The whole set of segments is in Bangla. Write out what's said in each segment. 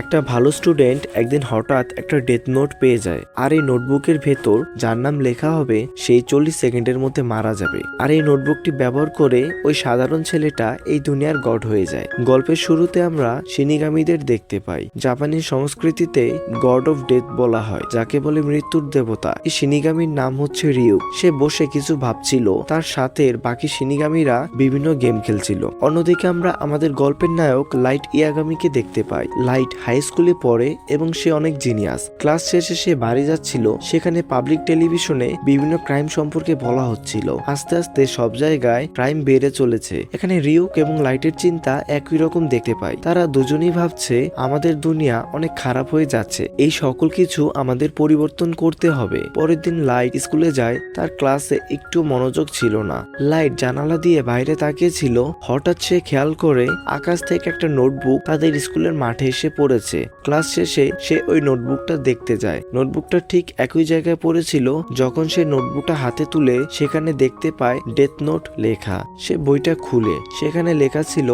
একটা ভালো স্টুডেন্ট একদিন হঠাৎ একটা ডেথ নোট পেয়ে যায়, আর এই নোটবুকের ভেতর যার নাম লেখা হবে সেই 40 সেকেন্ডের মধ্যে মারা যাবে। আর এই নোটবুকটি ব্যবহার করে ওই সাধারণ ছেলেটা এই দুনিয়ার গড হয়ে যায়। গল্পের শুরুতে আমরা শিনিগামীদের দেখতে পাই। জাপানি সংস্কৃতিতে গড অফ ডেথ বলা হয়, যাকে বলে মৃত্যুর দেবতা। এই শিনিগামীর নাম হচ্ছে রিউ। সে বসে কিছু ভাবছিল, তার সাথে বাকি শিনিগামীরা বিভিন্ন গেম খেলছিল। অন্যদিকে আমরা আমাদের গল্পের নায়ক লাইট ইয়াগামিকে দেখতে পাই। লাইট হাই স্কুলে পড়ে এবং সে অনেক জিনিয়াস। ক্লাস শেষে সে বাড়ি যাচ্ছিল, সেখানে পাবলিক টেলিভিশনে বিভিন্ন ক্রাইম সম্পর্কে বলা হচ্ছিল। আস্তে আস্তে সব জায়গায় ক্রাইম বেড়ে চলেছে। এখানে রিউক এবং লাইটের চিন্তা একই রকম দেখতে পাই। তারা দুজনেই ভাবছে আমাদের দুনিয়া অনেক খারাপ হয়ে যাচ্ছে, এই সকল কিছু আমাদের পরিবর্তন করতে হবে। পরের দিন লাইট স্কুলে যায়, তার ক্লাসে একটু মনোযোগ ছিল না। লাইট জানালা দিয়ে বাইরে তাকিয়েছিল, হঠাৎ সে খেয়াল করে আকাশ থেকে একটা নোটবুক তাদের স্কুলের মাঠে এসে পড়েছে। ক্লাস শেষে সে ওই নোটবুকটা দেখতে যায়। নোটবুকটা ঠিক একই জায়গায় পড়েছিল। যখন সে নোটবুকটা হাতে তুলে সেখানে দেখতে পায় ডেথ নোট লেখা। সে বইটা খুলে সেখানে লেখা ছিল,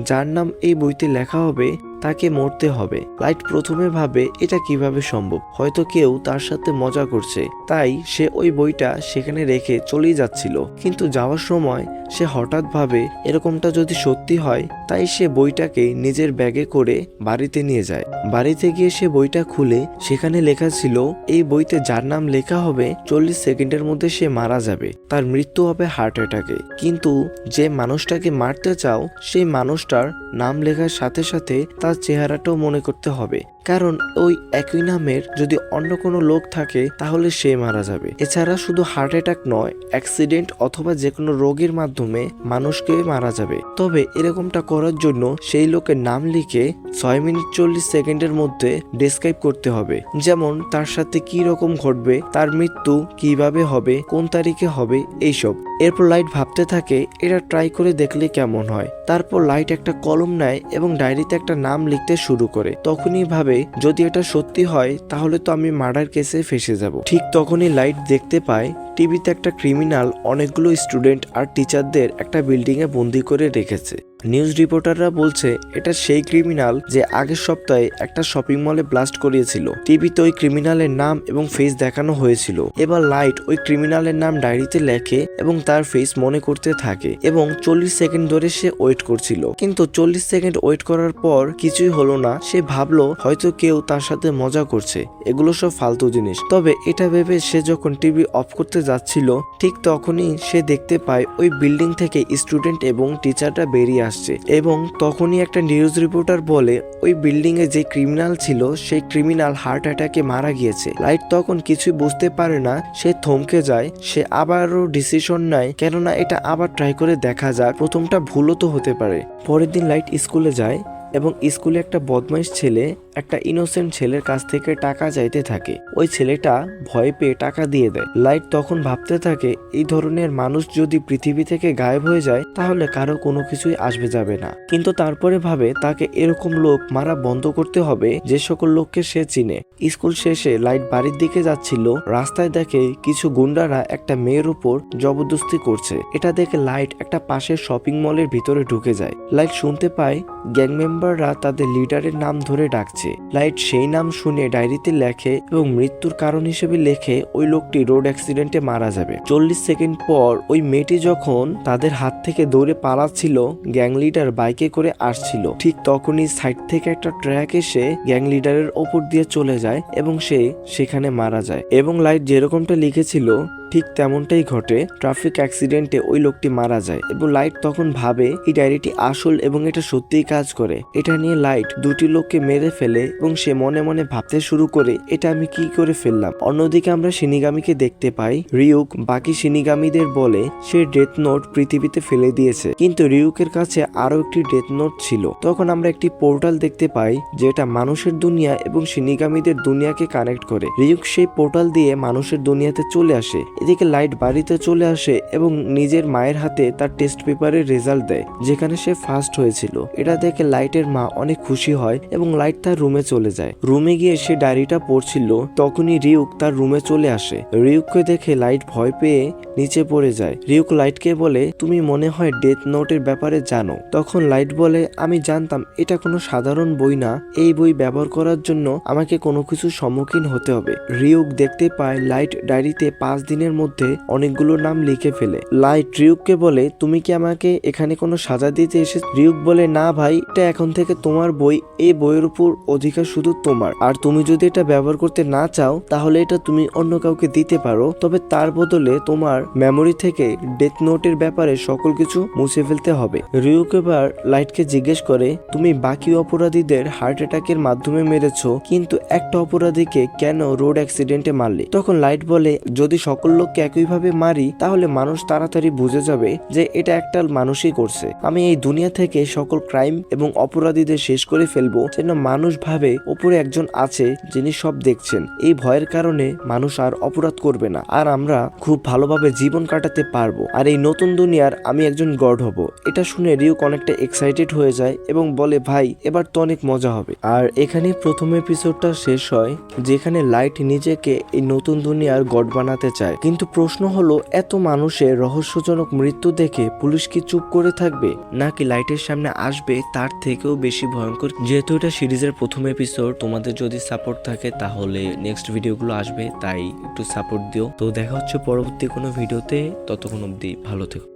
যার নাম এই বইতে লেখা হবে তাকে মরতে হবে। লাইট প্রথমে ভাবে এটা কিভাবে সম্ভব, হয়তো কেউ তার সাথে মজা করছে, তাই সে ওই বইটা সেখানে রেখে চলেই যাচ্ছিল। কিন্তু যাওয়ার সময় সে হঠাৎ ভাবে এরকমটা যদি সত্যি হয়, তাই সে বইটাকে নিজের ব্যাগে করে বাড়িতে নিয়ে যায়। বাড়িতে গিয়ে সে বইটা খুলে সেখানে লেখা ছিল, এই বইতে যার নাম লেখা হবে 40 সেকেন্ডের মধ্যে সে মারা যাবে, তার মৃত্যু হবে হার্ট অ্যাটাকে। কিন্তু যে মানুষটাকে মারতে চাও সেই মানুষটার নাম লেখার সাথে সাথে তার চেহারাটাও মনে করতে হবে, কারণ ওই একই নামের যদি অন্য কোনো লোক থাকে তাহলে সে মারা যাবে। এছাড়া শুধু হার্ট অ্যাটাক নয়, অ্যাক্সিডেন্ট অথবা যে কোনো রোগের মাধ্যমে মানুষকে মারা যাবে। তবে এরকমটা করার জন্য সেই লোকের নাম লিখে 6 মিনিট 40 সেকেন্ডের মধ্যে ডেসক্রাইব করতে হবে, যেমন তার সাথে কি রকম ঘটবে, তার মৃত্যু কিভাবে হবে, কোন তারিখে হবে, এইসব। এরপর লাইট ভাবতে থাকে এটা ট্রাই করে দেখলে কেমন হয়। তারপর লাইট একটা কলম নেয় এবং ডায়েরিতে একটা নাম লিখতে শুরু করে। তখনই ভাবে যদি এটা সত্যি হয় তাহলে তো আমি মার্ডার কেসে ফেসে যাব। ঠিক তখনই লাইট দেখতে পায় টিভিতে একটা ক্রিমিনাল অনেকগুলো স্টুডেন্ট আর টিচারদের একটা বিল্ডিং এ বন্দি করে রেখেছে। নিউজ রিপোর্টাররা বলছে এটা সেই ক্রিমিনাল যে আগের সপ্তাহে একটা শপিং মলে ব্লাস্ট করিয়েছিল। টিভিতে ওই ক্রিমিনালের নাম এবং ফেস দেখানো হয়েছিল। এবার লাইট ওই ক্রিমিনালের নাম ডায়েরিতে লেখে এবং তার ফেস মনে করতে থাকে এবং 40 সেকেন্ড ধরে সে ওয়েট করছিল। কিন্তু 40 সেকেন্ড ওয়েট করার পর কিছুই হলো না। সে ভাবলো হয়তো কেউ তার সাথে মজা করছে, এগুলো সব ফালতু জিনিস। তবে এটা ভেবে সে যখন টিভি অফ করতে যাচ্ছিল, ঠিক তখনই সে দেখতে পায় ওই বিল্ডিং থেকে স্টুডেন্ট এবং টিচাররা বেরিয়ে আসছে। এবং তখনই একটা নিউজ রিপোর্টার বলে ওই বিল্ডিং এ যে ক্রিমিনাল ছিল সেই ক্রিমিনাল হার্ট অ্যাটাকে মারা গিয়েছে। লাইট তখন কিছুই বুঝতে পারে না, সে থমকে যায়। সে আবারও ডিসিশন নেয়, কেননা এটা আবার ট্রাই করে দেখা যাক, প্রথমটা ভুলও তো হতে পারে। পরের দিন লাইট স্কুলে যায় এবং স্কুলে একটা বদমাইশ ছেলে একটা ইনোসেন্ট ছেলের কাছ থেকে টাকা চাইতে থাকে। ওই ছেলেটা ভয় পেয়ে টাকা দিয়ে দেয়। লাইট তখন ভাবতে থাকে এই ধরনের মানুষ যদি পৃথিবী থেকে গায়েব হয়ে যায় তাহলে কারো কোনো কিছুই আসবে যাবে না। কিন্তু তারপরে ভাবে তাকে এরকম লোক মারা বন্ধ করতে হবে যে সকল লোককে সে চিনে। স্কুল শেষে লাইট বাড়ির দিকে যাচ্ছিল, রাস্তায় দেখে কিছু গুন্ডারা একটা মেয়ের উপর জবরদস্তি করছে। এটা দেখে লাইট একটা পাশের শপিং মলের ভিতরে ঢুকে যায়। লাইট শুনতে পায় গ্যাং মেম্বাররা তাদের লিডারের নাম ধরে ডাকছে। লাইট সেই নাম শুনে ডায়েরিতে লেখে এবং মৃত্যুর কারণ হিসেবে লেখে ওই লোকটি রোড অ্যাক্সিডেন্টে মারা যাবে। 40 সেকেন্ড পর ওই মেয়েটি যখন তাদের হাত থেকে দৌড়ে পালাচ্ছিল, গ্যাং লিডার বাইকে করে আসছিল। ঠিক তখনই সাইড থেকে একটা ট্রাক এসে গ্যাং লিডারের ওপর দিয়ে চলে যায় এবং সে সেখানে মারা যায়। এবং লাইট যেরকমটা লিখেছিল ঠিক তেমনটাই ঘটে। ট্রাফিক অ্যাক্সিডেন্টে ওই লোকটি মারা যায় এবং লাইট তখন ভাবে এই ডায়েরিটি আসল এবং এটা সত্যিই কাজ করে। এটা নিয়ে লাইট দুটি লোককে মেরে ফেলে এবং সে মনে মনে ভাবতে শুরু করে এটা আমি কি করে ফেললাম। অন্যদিকে আমরা শিনিগামীকে দেখতে পাই। রিউক বাকি শিনিগামীদের বলে সে ডেথ নোট পৃথিবীতে ফেলে দিয়েছে, কিন্তু রিউকের কাছে আরো একটি ডেথ নোট ছিল। তখন আমরা একটি পোর্টাল দেখতে পাই যেটা মানুষের দুনিয়া এবং শিনিগামীদের দুনিয়াকে কানেক্ট করে। রিউক সেই পোর্টাল দিয়ে মানুষের দুনিয়াতে চলে আসে এদিকে লাইট বাড়িতে চলে আসে এবং নিজের মায়ের হাতে তার টেস্ট পেপারের রেজাল্ট দেয়, যেখানে সে ফার্স্ট হয়েছিল। এটা দেখে লাইটের মা অনেক খুশি হয় এবং লাইট তার রুমে চলে যায়। রুমে গিয়ে সে ডায়েরিটা পড়ছিল, তখনই রিউক তার রুমে চলে আসে। রিউককে দেখে লাইট ভয় পেয়ে নিচে পড়ে যায়। রিউক লাইটকে বলে, তুমি মনে হয় ডেথ নোটের ব্যাপারে জানো। তখন লাইট বলে, আমি জানতাম এটা কোনো সাধারণ বই না, এই বই ব্যবহার করার জন্য আমাকে কোনো কিছুর সম্মুখীন হতে হবে। রিউক দেখতে পায় লাইট ডায়েরিতে 5 দিনের মধ্যে অনেকগুলো নাম লিখে ফেলে। লাইট রিউককে বলে, তুমি কি আমাকে এখানে কোনো সাজা দিতে এসে? রিউক বলে, না ভাই, এটা এখন থেকে তোমার বই, এই বইয়ের উপর অধিকার শুধু তোমার, আর তুমি যদি এটা ব্যবহার করতে না চাও তাহলে এটা তুমি অন্য কাউকে দিতে পারো, তবে তার বদলে তোমার মেমোরি থেকে ডেথ নোটের ব্যাপারে সকল কিছু মুছে ফেলতে হবে। রিউক এবার লাইটকে জিজ্ঞেস করে, তুমি বাকি অপরাধীদের হার্ট অ্যাটাকের মাধ্যমে মেরেছো, কিন্তু একটা অপরাধীকে কেন রোড অ্যাক্সিডেন্টে মারলে? তখন লাইট বলে, যদি সকল লোককে একইভাবে মারি তাহলে মানুষ তাড়াতাড়ি বুঝে যাবে যে এটা একটা মানুষই করছে। আমি এই দুনিয়া থেকে সকল ক্রাইম এবং অপরাধীদের শেষ করে ফেলবো, যেন মানুষ ভাবে উপরে একজন আছে যিনি সব দেখছেন। এই ভয়ের কারণে মানুষ আর অপরাধ করবে না, আর আমরা খুব ভালোভাবে জীবন কাটাতে পারবো, আর এই নতুন দুনিয়ার আমি একজন গড হব। এটা শুনে রিউক অনেকটা এক্সাইটেড হয়ে যায় এবং বলে, ভাই এবার তো অনেক মজা হবে। আর এখানে প্রথম এপিসোডটা শেষ হয়, যেখানে লাইট নিজেকে এই নতুন দুনিয়ার গড বানাতে চায়। কিন্তু প্রশ্ন হলো, এত মানুষের রহস্যজনক মৃত্যু দেখে পুলিশ কি চুপ করে থাকবে, নাকি লাইটের সামনে আসবে তার থেকেও বেশি ভয়ঙ্কর? যেহেতু এটা সিরিজের প্রথম এপিসোড, তোমাদের যদি সাপোর্ট থাকে তাহলে নেক্সট ভিডিওগুলো আসবে, তাই একটু সাপোর্ট দিও। তো দেখা হচ্ছে পরবর্তী কোনো ভিডিওতে, ততক্ষণ অবধি ভালো থেকো।